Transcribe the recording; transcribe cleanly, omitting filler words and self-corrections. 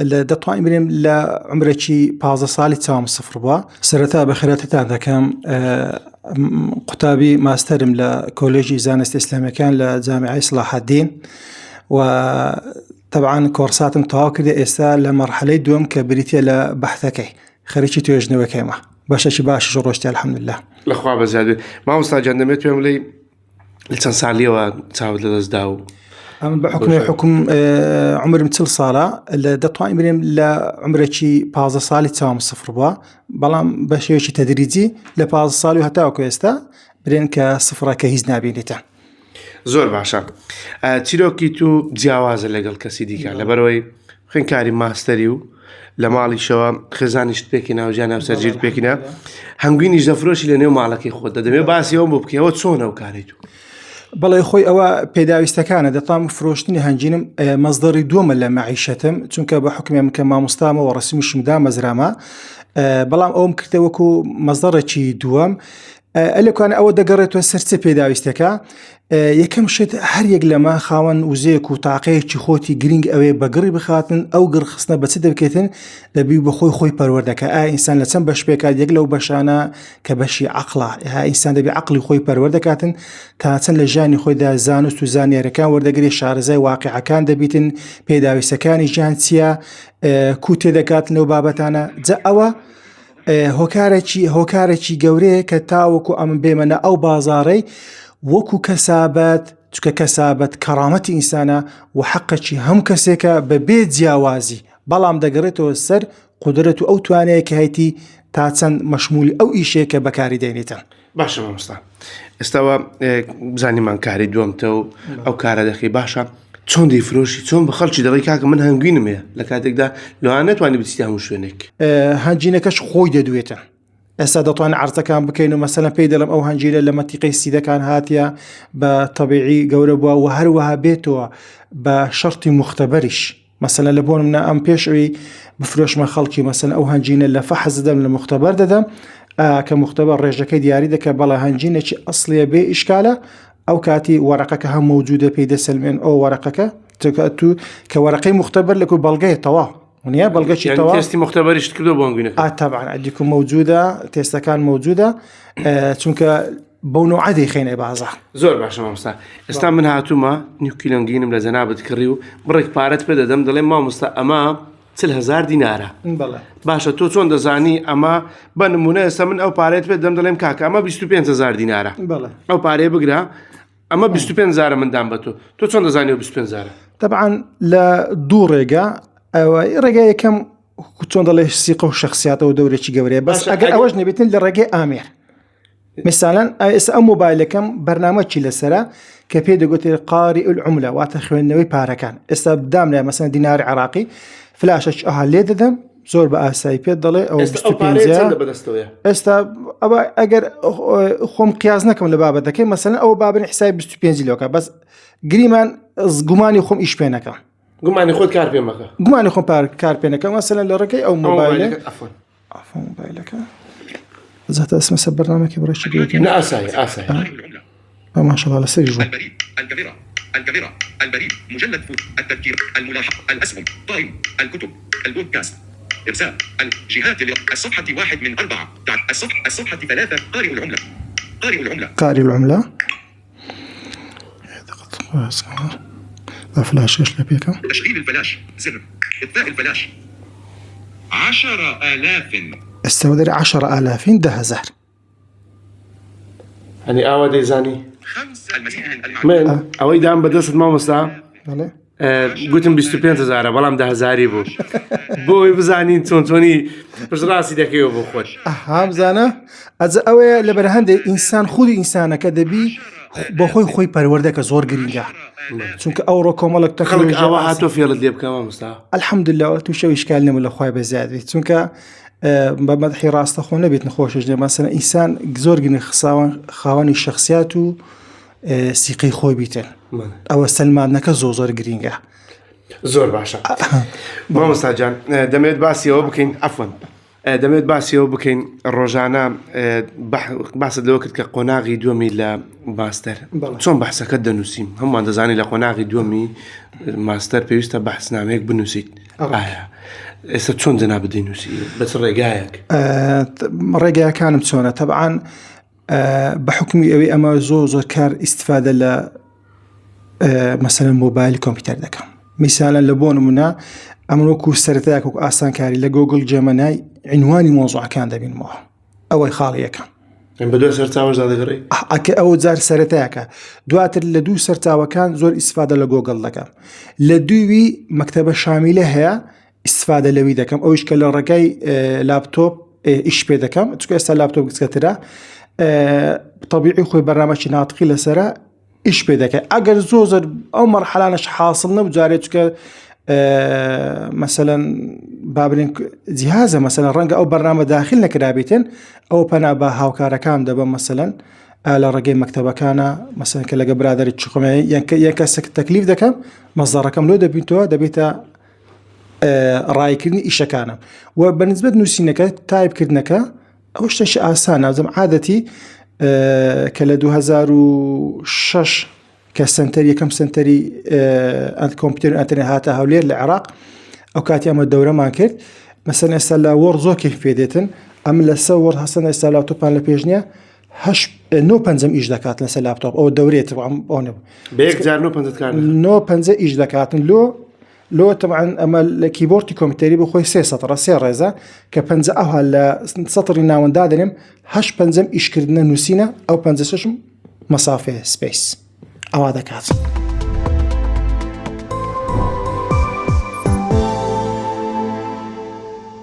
دەتوانین برێم لە عمرێکی 15 ساڵی چاوم سفر بووە. سەرەتا بەخێرەتتان دەکەم قوتابی ماستەرم لە کۆلێژی زانستی ئیسلامیەکان لە جامعەی سلاح الدین و طبعاً کۆرساتم تەواو کردە ئێستا لە مەرحەلەی دووەم کە بریتە لە بەحثەکەی خەریکی توێژنەوەکەیمە. باشێکی باشیش ڕۆشتی الحەمدولله. لەخوا بەزیاد بێت. مامۆستا گیان دەمێت پێم بڵێ لە چەند ساڵیەوە چاوت لەدەستدا و ئەم بەحکمی حکم عمرم 40 ساڵە دەتوانین برێم لە عمرێکی 15 ساڵی چاوم سفر بووە، بەڵام بە شێوەیەکی تەدریجی لە 15 ساڵی و هەتاوەکو ئێستا برێن کە سفرەکە هیچ نابینێتە. زۆر باشە. چیرۆکی تو جیاوازە لەگەڵ کەسی دیکە لەبەرەوەی خوێندکاری ماستەری و لە ماڵیشەوە خێزانیشت پێکینا و ژیان هاوسەرگیرت پێکینا هەنگوینیش دەفرۆشی لە نێو ماڵەکەی خۆت دەمێت باسی ئەوم بۆ بکەوە چۆنە و کارێت و بەڵێ خۆی ئەوە پێداویستەکانە دەتام فرۆشتنی هەنجینم مەزدەری دووەمە لە مەعیشەتم چونکە بە حکمێم کە مامۆستامە و ڕسمیشمدا مەزرامە بەڵام ئەوم کردە وەکو مەزدەڕێکی دووەم ئەلێکوانە ئەوە دەگەڕێتەوە سەرچە پێداویستەکە یەکەم شت هەر یەک لەمە خاوەن وزەیەک و تاقەیەکی خۆتی گرنگ ئەوێ بەگڕی بخاتن ئەو گڕخستنە بەچ دەبکێتن دەبی بە خۆی پەروەردەکە ئینسان لە چەند بەش پێکات یەک لەو بەشانە کە بەشی عەقڵە ئینسان دەبی عەقڵی خۆی پەروەردەکاتن تا چەند لە ژیانی خۆیدا زانست و زانیاریەکان وەردەگری شارەزای واقعەکان دەبیتن پێداویستەکانی ژیان چییە کو تێدەکاتن لەو بابەتانە جا ئەوە هۆکارێکی گەورەیە کە تاوەکو ئەم بێمەنە ئەو بازاڕەی وەکو کەسابەت چکە کەسابەت کەرامەتی ئینسانە و حەقەکی هەم کەسێکە بە بێ جیاوازی بەڵام دەگەڕێتەوە سەر قودرەت و ئەو توانەیە کە هەیەی تا چەند مەشمولی ئەو ئیشەیە کە بەکاری دێنێتن. باشە مامۆستا ئێستاوە بزانیمان کاری دووەمتە و ئەو کارە دەخی باشە چۆن دەیفرۆشی چۆن بە خەڵکی دەڵی کاکە من هەنگوینمێ لە کاتێکدا لەوانە نەتوانێت بچیت هەموو شوێنێک هەنجینەکەش خۆی دەدوێتە ئێستا دەتوانێت عەرزەکان بکەین و مەسەلەن پێی دەڵێم ئەو هەنجیرە لە مەتیقەی سیدەکان هاتیە بە تەبیعی گەورە بووە و هەروەها بێتەوە بە شەرتی موختەبەریش مەسەلەن لە بۆ منە ئەم پێشەوەی بفرۆشمە خەڵکی مەسەلەن ئەو هەنجینە لە فەحز دەدەم لە موختەبەر دەدەم کە موختەبەر ڕێژەکەی دیاری دەکە بەڵێ هەنجینێکی ئەسڵیە بێ ئیشکالە ئەو کاتی وەرەقەکە هەم موجودە پێی دەسەلمێن ئەو وەرەقەکە تو کە وەرەقەی موختەبەر لەکو بەڵگەیە تەواو ونیا بەڵگەی تەواو تێستی موختەبەریشت کردو بۆ هەنگوینەکە طبعا ئەدیکو موجودە تێستەکان موجودە چونکە بەو نوعە دەیخێنێ بازە. زۆر باشە مامۆستا ئێستا من هاتوومە نیوکیلۆنگینم لە جەنابەت کڕی و بڕێک پارەت پێ دەدەم دەڵێم مامۆستا ئەمە 40,000 دینارە. باشە تۆ چۆن دەزانی ئەمە بە نمونە ئێستا من ئەو پارەت پێ دەم دەڵێم کاکە ئەمە 25,000 دینارە ئەو پارەیە بگرە ئەمە 25,000 مندام بە تۆ چۆن دەزانی و 25,000 طبعا لە دوو ڕێگە ئەوە ڕێگای یەکەم چۆن دەڵێ سیقە و شخصیاتەوە دەورێکی گەورەیە بەس ئەگەر ئەوەش نەبێتن لە ڕێگەی ئامێر مثالەن ئێستا ئەم مۆبایلەکەم بەرنامەکی لەسرە کە پێ دەگوتێت قاری العملە واتە خوێندنەوەی پارەکان ئێستا بدام لە مەسەن دیناری عراقی فلاشەش ئەها لێ دەدەم زۆر بە ئاسایی پێت دەڵێ ئەو 25 ئێستا ئەوە ئەگەر خۆم قیاز نەکەم لە بابەتەکەی مەسەلەن ئەو بابن حسابی 25 لۆکە بەس گریمان گومانی خۆم ئیش پێ نەکەم گومانی خۆت کار پێ مەکە گومانی خۆم کار پێ نەکەم مەسەلەن لە ڕێگەی ئەو مۆبایلەکە زات اسم سب برنامج برشة بيوتي لا أساي ما شاء الله لسه يجوا الكاميرا البريد مجلد فوت التذكير الملاحق الأسهم طائم الكتب البودكاست إرسال الجهات الصفحة 1 من 4 الصفحة 3 قارئ العملة فلاش ايش لبيك تشغيل الفلاش زر إطفاء الفلاش 10,000 استودر 10,000 ده زهر يعني أودي زاني 5 المزيد من أودي دام بدرسة مامۆستا گوتم 25,000 بەڵام 10,000 بوو بۆی بزانین چۆنی پشتڕاستی دەکەیەوە بۆ خۆت هەمزانە ئەجە ئەوەیە لە بەرهەندێک ئینسان خودی ئینسانەکە دەبی بۆ خۆی پەروەردەکە زۆر گرنگە چونکە ئەو ڕۆکۆمەڵک خەڵک ئەوە هاتۆ فێڵت لێ بکە مامۆستا الحەمدولله تووشە ئیشکال نەبوو لە خوای بەزیادی چونکە بە مەدحی ڕاستەخۆ نەبێت نەخۆشش مەسەلەن ئینسان زۆر گرنگ خاوەنی شخصیات و سیقەی خۆی بیتن ئەوە سەلمانەکە زۆر گرنگە زۆر باشە مامۆستا جان دەمێت باسی ئەوە بکەین عەفوەن دەمێت باسیەوە بکەین ڕۆژانە باست لەوە کرد کە قۆناغی دووەمی لە ماستەر چۆن بەحسەکەت دەنووسیم هەمووان دەزانی لە قۆناغی دووەمی ماستەر پێویستە بەحسنامەیەک بنووسیت ئایا ئێستا چۆن جەنابەت دەینووسی بە چ ڕێگایەک ڕێگایەکانم چۆنە تەبعاً بە حکمی ئەوەی ئەمە زۆر کار ئیستیفادە لە مەسەلەن مۆبایل کۆمپیوتەر دەکەم میسالەن لە بۆ نمونە ئەمە وەکو سەرەتایەک وەکو ئاسانکاری لە گۆگڵ جێمەنای عنوانی مۆزوعەکان دەبینمەوە ئەوەی خاڵی یەکەم بە دوای سەرچاوەش دەگەڕێ ئەکە ئەوە جار سەرەتایەکە دواتر لە دوو سەرچاوەکان زۆر ئیسفادە لە گۆگڵ دەکەم لە دووی مەکتەبە شامیلە هەیە ئیسفادە لەوی دەکەم ئەوش کە لە ڕێگای لاپتۆپ ئیش پێ دەکەم چونکە ئێستا لاپتۆپ گچکەترە طبیعی خۆی بەرنامەی ناتقی لەسرە ئیش پێ دەکەی ئەگەر زۆر ئەو مەرحەلانەش حاصل نەبجارێت چونکە مثلا بابرین جیهازە مثلا ڕەنگە ئەو بەرنامە داخل نەکرابێتن ئەو پەنا بە هاوکارەکان دەبە مثلا لە ڕێگەی مەکتەبەکانە مثلا کە لەگە برادری چخۆمێ یان کەسێک تەکلیف دەکەم مەزدەڕەکەم لۆ دەبێتەوە دەبێتە ڕایکردنی ئیشەکانم و بەنسبەت نووسینەکە تایپکردنەکە ئەو شتێکی ئاسان نازم عادەتی کە لە 2006 کە سنتەر یەکەم سنتەری کۆمپیوتەر ئەتەنێ هاتە هەولێر لە عێراق ئەو کاتی ئەمە دەورەمان کرد مەسەن ئێستا لە وەڕ زۆر کەیف پێ دێتن ئەم لە سە وەڕ هەستن ئێستا لاپتۆپان لە پێش نییە 9 ئیش دەکات لەسەر لاپتۆپ ئەو دەورێت بە ئیش دەکاتن لۆ طبعا ئەمە لە کیبۆردی کۆمپیوتەری بخۆی 3 ڕێزە کە 5 ئەوها لە سەتری ناوەندا دەنێم 8 ئیشکردنە نووسینە ئەو 5 مەسافێ سپیس ئەوا دەکات.